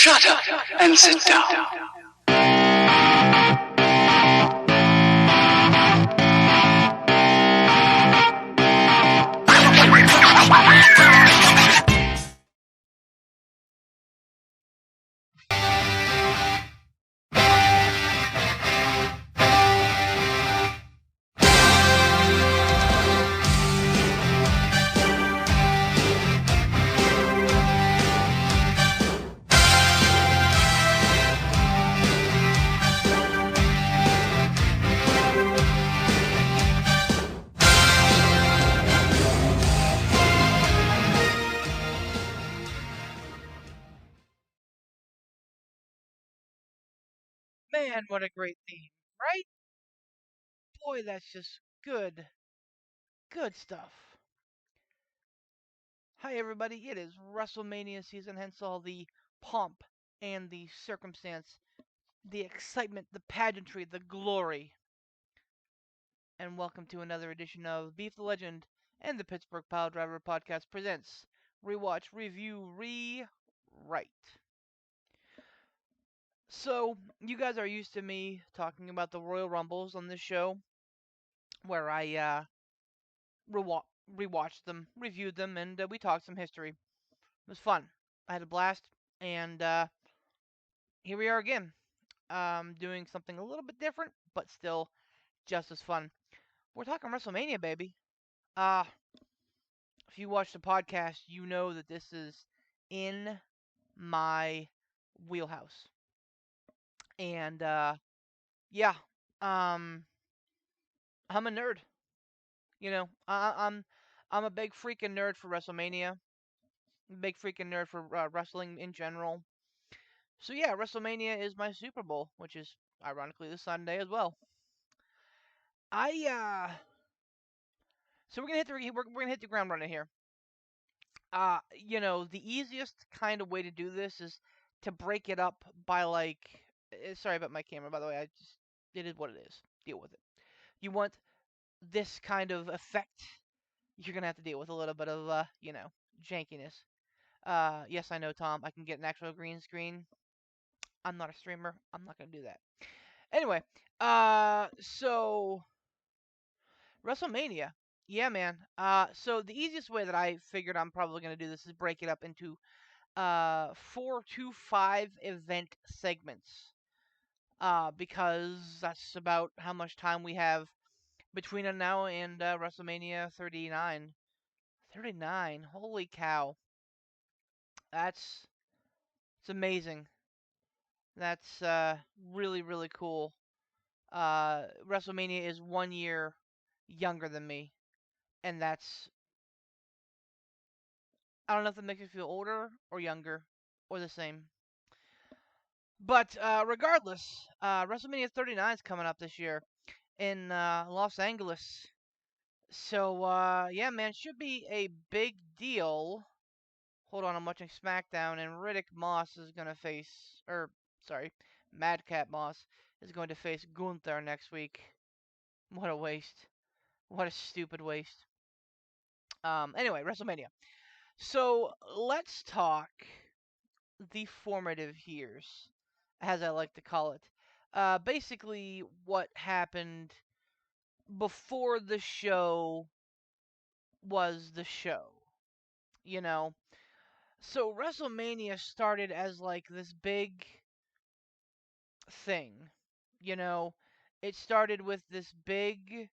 Shut up and sit down. Man, what a great theme, right? Boy, that's just good, good stuff. Hi, everybody. It is WrestleMania season, hence all the pomp and the circumstance, the excitement, the pageantry, the glory. And welcome to another edition of Beef the Legend and the Pittsburgh Pile Driver Podcast presents Rewatch, Review, Rewrite. So, you guys are used to me talking about the Royal Rumbles on this show, where I rewatched them, reviewed them, and we talked some history. It was fun. I had a blast, and here we are again, doing something a little bit different, but still just as fun. We're talking WrestleMania, baby. Uh, if you watch the podcast, you know that this is in my wheelhouse. And yeah, um, I'm a nerd. You know, I'm a big freaking nerd for WrestleMania. Big freaking nerd for wrestling in general. So yeah, WrestleMania is my Super Bowl, which is ironically this Sunday as well. I so we're gonna hit the ground running here. The easiest kind of way to do this is to break it up by sorry about my camera, by the way. It is what it is. Deal with it. You want this kind of effect, you're gonna have to deal with a little bit of jankiness. Yes, I know, Tom. I can get an actual green screen. I'm not a streamer. I'm not gonna do that. Anyway, so WrestleMania. Yeah, man. So the easiest way that I figured I'm probably gonna do this is break it up into 4 to 5 event segments. Because that's about how much time we have between now and WrestleMania 39. 39. Holy cow. That's it's amazing. That's really really cool. WrestleMania is 1 year younger than me, and that's I don't know if that makes me feel older or younger or the same. But regardless, WrestleMania 39 is coming up this year in Los Angeles. So yeah, man, should be a big deal. Hold on, I'm watching SmackDown, and Riddick Moss is gonna face, or sorry, Madcap Moss is going to face Gunther next week. What a waste! What a stupid waste. Anyway, WrestleMania. So let's talk the formative years, as I like to call it. Basically, what happened before the show was the show. You know, so WrestleMania started as like this big thing. You know, it started with this big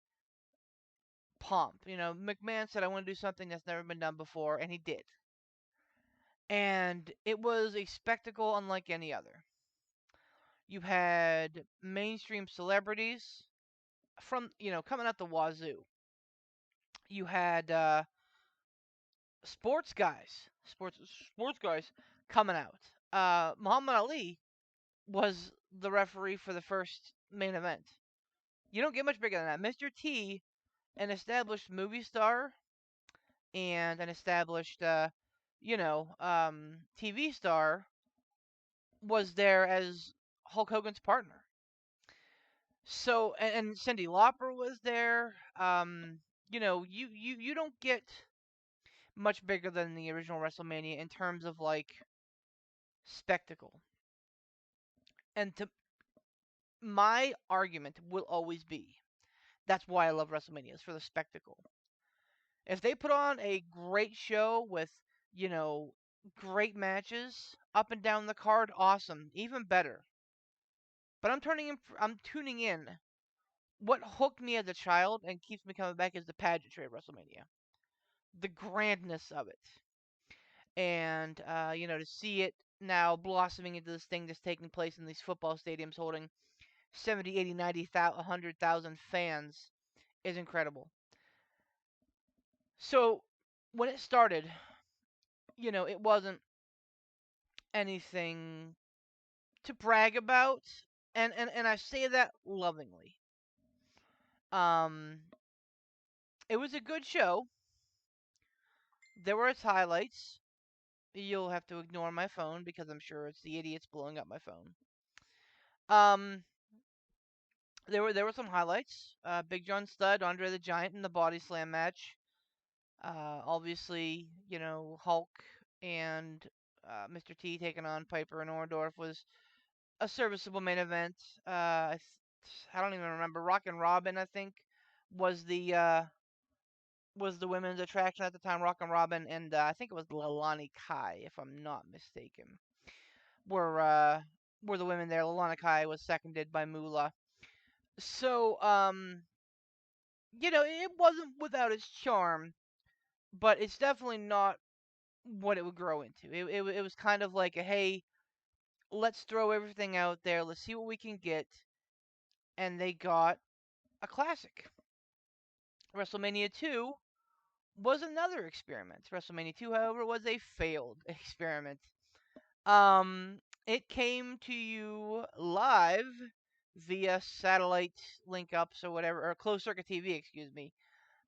pomp. McMahon said, I want to do something that's never been done before, and he did. And it was a spectacle unlike any other. You had mainstream celebrities from, coming out the wazoo. You had sports guys coming out. Muhammad Ali was the referee for the first main event. You don't get much bigger than that. Mr. T, an established movie star and an established, TV star, was there as Hulk Hogan's partner. So, and Cyndi Lauper was there. You don't get much bigger than the original WrestleMania in terms of like spectacle. And to my argument will always be that's why I love WrestleMania is for the spectacle. If they put on a great show with, you know, great matches up and down the card, awesome, even better. But I'm tuning in. What hooked me as a child and keeps me coming back is the pageantry of WrestleMania, the grandness of it, and to see it now blossoming into this thing that's taking place in these football stadiums holding 70, 80, 90, 100,000 fans is incredible. So when it started, it wasn't anything to brag about, and I say that lovingly. Um, it was a good show. There were its highlights. You'll have to ignore my phone because I'm sure it's the idiots blowing up my phone. Um, there were some highlights. Big John Studd, Andre the Giant in the body slam match. Obviously, Hulk and Mr. T taking on Piper and Orndorff was a serviceable main event. I don't even remember. Rock and Robin, I think, was the uh, was the women's attraction at the time. Rock and Robin, and I think it was Lalani Kai, if I'm not mistaken. Were uh, were the women there? Lalani Kai was seconded by Moolah. So, it wasn't without its charm, but it's definitely not what it would grow into. It was kind of like a hey, let's throw everything out there, let's see what we can get, and they got a classic. WrestleMania 2 was another experiment. WrestleMania 2, however, was a failed experiment. It came to you live via satellite link ups or whatever, or closed circuit TV, excuse me,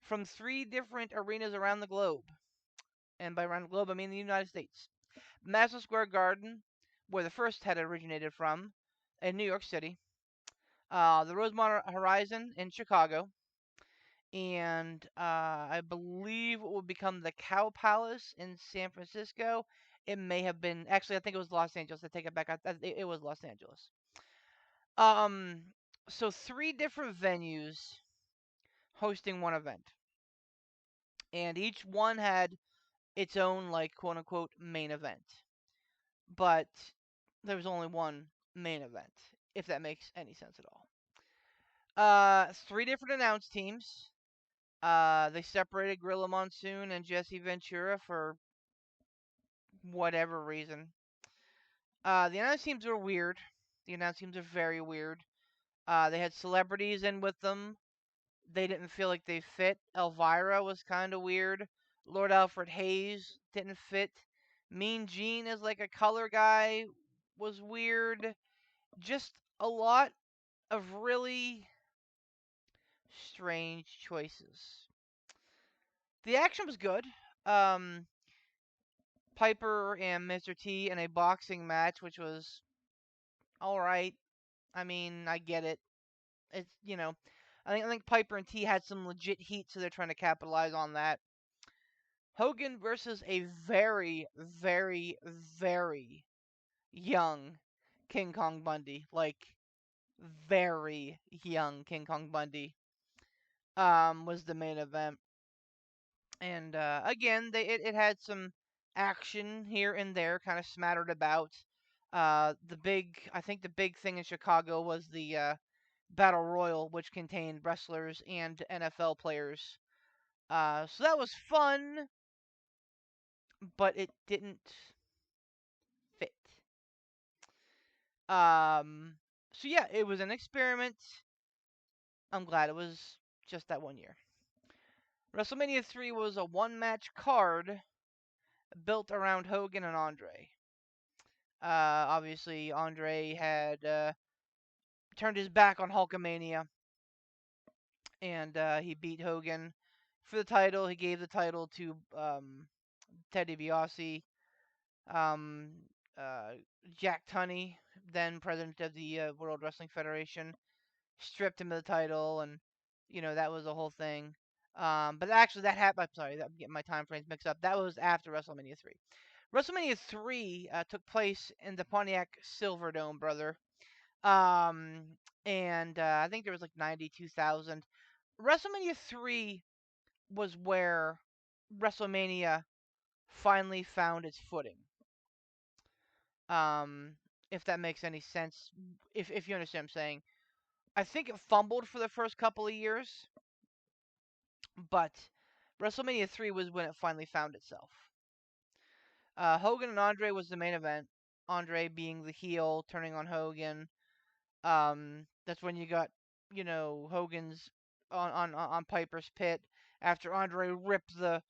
from 3 different arenas around the globe. And by around the globe, I mean the United States. Madison Square Garden, where the first had originated from, in New York City. The Rosemont Horizon in Chicago. And I believe it would become the Cow Palace in San Francisco. It may have been, actually, I think it was Los Angeles. I take it back. It was Los Angeles. Um, so 3 different venues hosting one event, and each one had its own, like, quote unquote main event. But there was only one main event, if that makes any sense at all. 3 different announce teams. They separated Gorilla Monsoon and Jesse Ventura for whatever reason. The announce teams were weird. The announce teams are very weird. They had celebrities in with them. They didn't feel like they fit. Elvira was kind of weird. Lord Alfred Hayes didn't fit. Mean Gene as like a color guy was weird. Just a lot of really strange choices. The action was good. Um, Piper and Mr. T in a boxing match, which was all right. I mean, I get it. It's I think Piper and T had some legit heat, so they're trying to capitalize on that. Hogan versus a very, very, very young King Kong Bundy, like very young King Kong Bundy, was the main event. And again, it had some action here and there, kind of smattered about. I think the big thing in Chicago was the Battle Royal, which contained wrestlers and NFL players. So that was fun, but it didn't fit. Um, so yeah, it was an experiment. I'm glad it was just that one year. WrestleMania 3 was a one-match card built around Hogan and Andre. Obviously, Andre had turned his back on Hulkamania, and he beat Hogan for the title. He gave the title to Ted DiBiase. Um, uh, Jack Tunney, then president of the World Wrestling Federation, stripped him of the title, and that was the whole thing. But actually, that happened. I'm sorry, I'm getting my time frames mixed up. That was after WrestleMania 3. WrestleMania 3 took place in the Pontiac Silverdome, brother. Um, and I think there was like 92,000. WrestleMania 3 was where WrestleMania finally found its footing. Um, if that makes any sense, if you understand what I'm saying. I think it fumbled for the first couple of years, but WrestleMania 3 was when it finally found itself. Hogan and Andre was the main event. Andre being the heel, turning on Hogan. That's when you got, Hogan's on Piper's Pit after Andre ripped the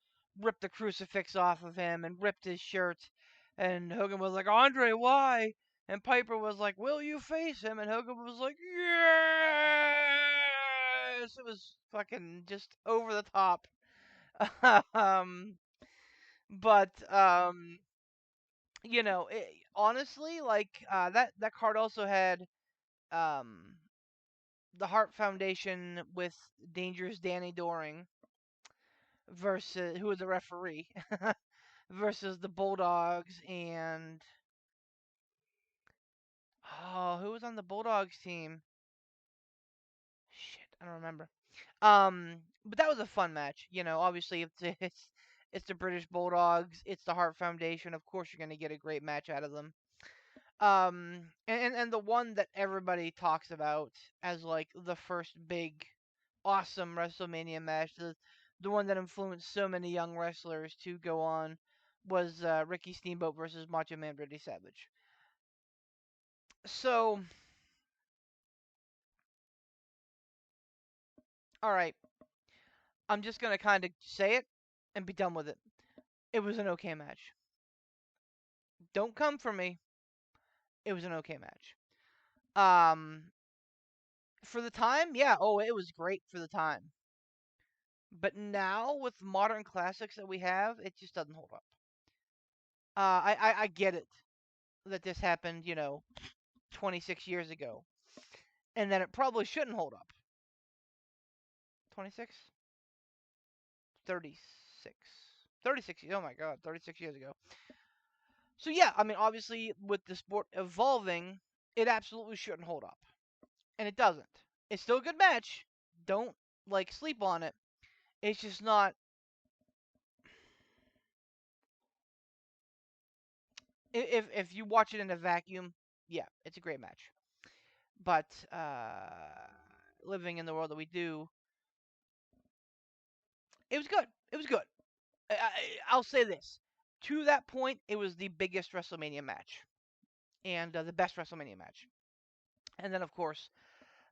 crucifix off of him and ripped his shirt, and Hogan was like, Andre, why? And Piper was like, will you face him? And Hogan was like, yes. It was fucking just over the top. um, but honestly, like that card also had um the Hart Foundation with Dangerous Danny Doring versus who was the referee versus the Bulldogs and who was on the Bulldogs team? Shit, I don't remember. But that was a fun match. Obviously it's the British Bulldogs, it's the Hart Foundation. Of course, you're gonna get a great match out of them. And the one that everybody talks about as like the first big awesome WrestleMania match, the one that influenced so many young wrestlers to go on, was Ricky Steamboat versus Macho Man Randy Savage. So, all right, I'm just gonna kind of say it and be done with it. It was an okay match. Don't come for me. It was an okay match. Um, for the time, yeah. Oh, it was great for the time. But now with modern classics that we have, it just doesn't hold up. I get it that this happened, 26 years ago, and that it probably shouldn't hold up. 26, 36, 36. Oh my God, 36 years ago. So yeah, I mean, obviously with the sport evolving, it absolutely shouldn't hold up, and it doesn't. It's still a good match. Don't like sleep on it. It's just not. If you watch it in a vacuum, yeah, it's a great match. But living in the world that we do, it was good. It was good. I'll say this: to that point, it was the biggest WrestleMania match and the best WrestleMania match. And then, of course,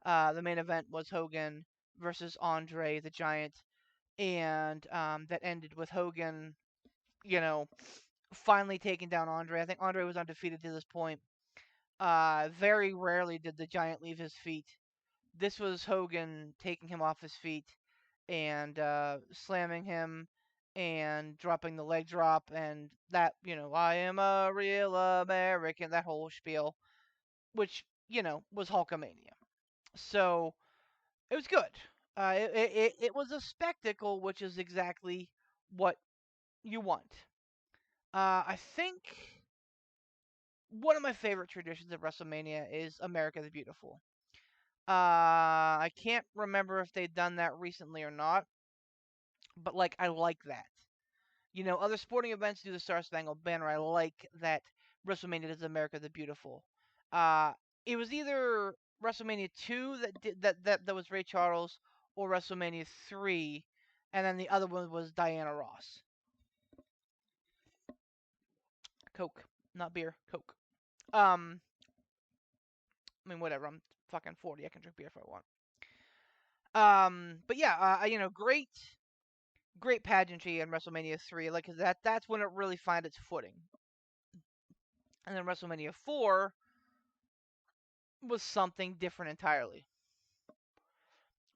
the main event was Hogan versus Andre the Giant, and that ended with Hogan, you know, finally taking down Andre. I think Andre was undefeated to this point. Very rarely did the Giant leave his feet. This was Hogan taking him off his feet and slamming him and dropping the leg drop and that, I am a real American, that whole spiel, which, was Hulkamania. So it was good. It was a spectacle, which is exactly what you want. I think one of my favorite traditions of WrestleMania is America the Beautiful. I can't remember if they've done that recently or not, but like I like that. Other sporting events do the Star Spangled Banner. I like that WrestleMania does America the Beautiful. Uh, it was either WrestleMania 2 that was Ray Charles, or WrestleMania 3, and then the other one was Diana Ross. Coke, not beer, Coke. Um, I mean whatever. I'm fucking 40. I can drink beer if I want. But yeah, great pageantry in WrestleMania 3. Like that's when it really found its footing. And then WrestleMania 4 was something different entirely.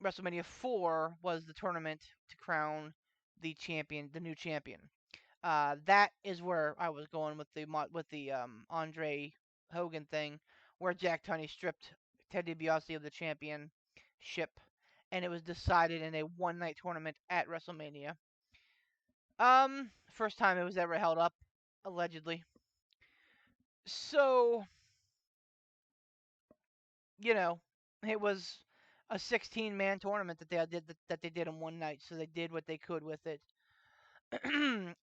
WrestleMania 4 was the tournament to crown the champion, the new champion. That is where I was going with the Andre Hogan thing, where Jack Tunney stripped Ted DiBiase of the championship, and it was decided in a one night tournament at WrestleMania. First time it was ever held up allegedly. So, you know, it was a 16-man tournament that they did in one night, so they did what they could with it.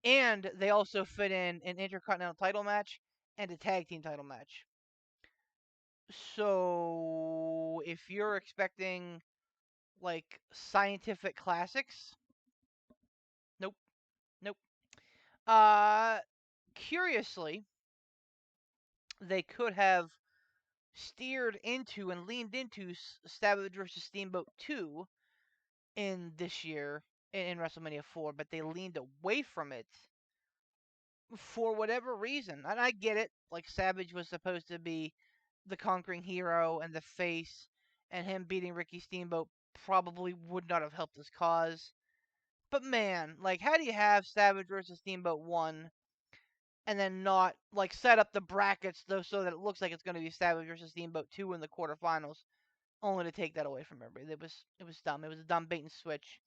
And they also fit in an intercontinental title match and a tag team title match. So, if you're expecting like scientific classics, nope, nope. Uh Curiously, they could have steered into and leaned into Savage versus Steamboat 2 in this year in WrestleMania 4, but they leaned away from it for whatever reason. And I get it. Like, Savage was supposed to be the conquering hero and the face, and him beating Ricky Steamboat probably would not have helped his cause. But man, like, how do you have Savage versus Steamboat 1 and then not, like, set up the brackets though so that it looks like it's going to be Savage versus Steamboat 2 in the quarterfinals, only to take that away from everybody? It was dumb. It was a dumb bait and switch.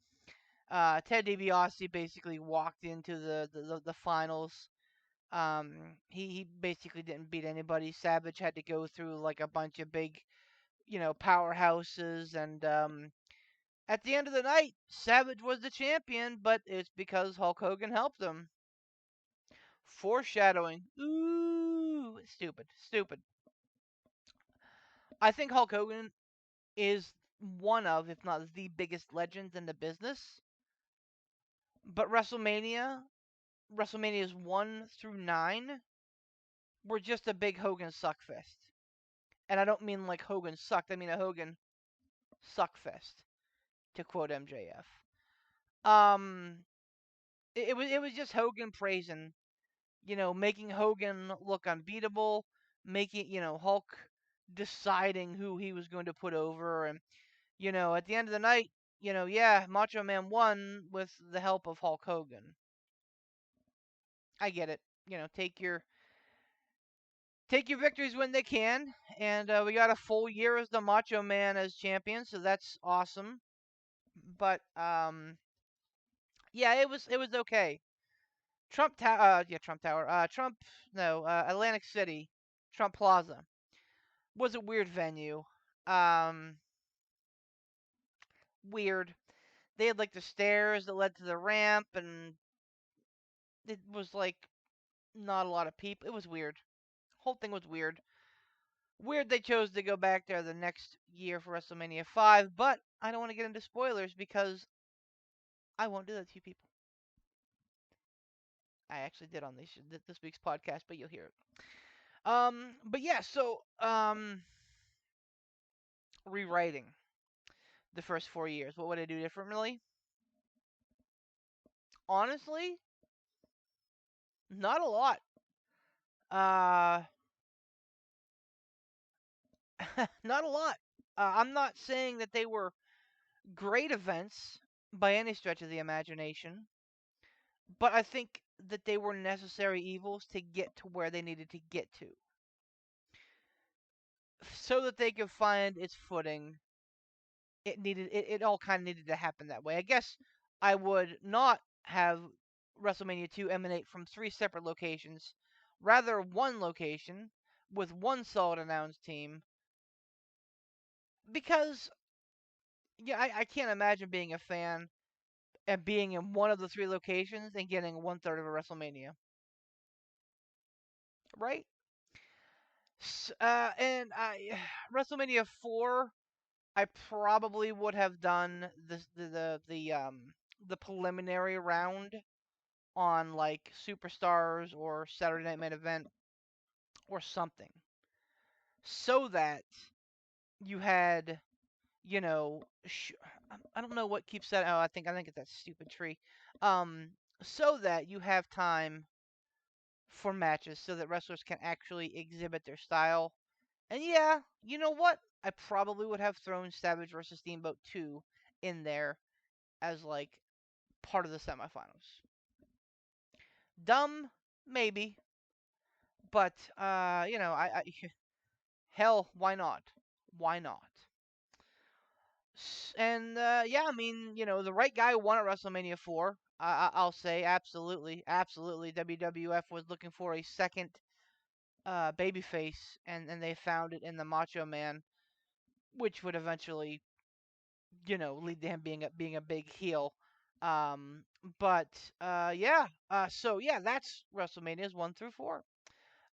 Ted DiBiase basically walked into the finals. He basically didn't beat anybody. Savage had to go through like a bunch of big, powerhouses, and at the end of the night, Savage was the champion, but it's because Hulk Hogan helped him. Foreshadowing. Ooh, stupid, stupid. I think Hulk Hogan is one of, if not the biggest legends in the business. But WrestleManias 1 through 9 were just a big Hogan suckfest. And I don't mean like Hogan sucked, I mean a Hogan suckfest, to quote MJF. Um, it was just Hogan praising, making Hogan look unbeatable, making, Hulk deciding who he was going to put over, and, at the end of the night, yeah, Macho Man won with the help of Hulk Hogan. I get it. Take your victories when they can, and we got a full year as the Macho Man as champion, so that's awesome. But yeah, it was okay. Trump Tower, no, Atlantic City, Trump Plaza was a weird venue. Um, Weird. They had like the stairs that led to the ramp, and it was like not a lot of people. It was weird. Whole thing was weird. Weird they chose to go back there the next year for WrestleMania 5, but I don't want to get into spoilers because I won't do that to you people. I actually did on this week's podcast, but you'll hear it. But yeah, so rewriting the first 4 years. What would I do differently? Honestly, not a lot. Uh, not a lot. I'm not saying that they were great events by any stretch of the imagination, but I think that they were necessary evils to get to where they needed to get to, so that they could find its footing. It all kind of needed to happen that way. I guess I would not have WrestleMania 2 emanate from three separate locations, rather one location with one solid announced team, because yeah, I can't imagine being a fan and being in one of the three locations and getting 1/3 of a WrestleMania, right? And I WrestleMania 4, I probably would have done the preliminary round on like Superstars or Saturday Night Main Event or something, so that you had, I don't know what keeps that. Oh, I think it's that stupid tree. Um, so that you have time for matches, so that wrestlers can actually exhibit their style. And yeah, you know what? I probably would have thrown Savage versus Steamboat 2 in there as like part of the semifinals. Dumb, maybe, but I hell, why not? Why not? And yeah, I mean, the right guy won at WrestleMania 4. I'll say absolutely, absolutely. WWF was looking for a second babyface, and they found it in the Macho Man, which would eventually, lead to him being a big heel. Um, but yeah, so yeah, that's WrestleManias 1 through 4.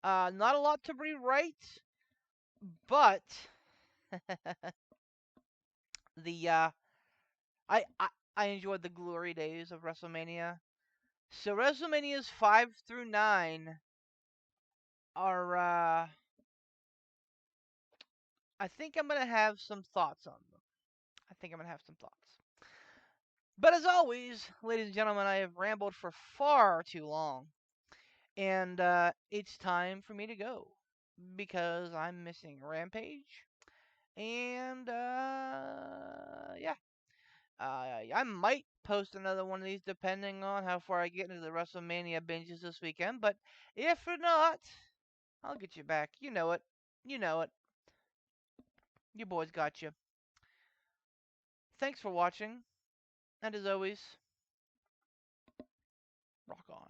Not a lot to rewrite, but the I, I I enjoyed the glory days of WrestleMania. So WrestleManias 5 through 9 are I think I'm gonna have some thoughts on them. I think I'm gonna have some thoughts. But as always, ladies and gentlemen, I have rambled for far too long. And it's time for me to go. Because I'm missing Rampage. And yeah. I might post another one of these depending on how far I get into the WrestleMania binges this weekend. But if not, I'll get you back. You know it. You know it. Your boys got you. Thanks for watching. And as always, rock on.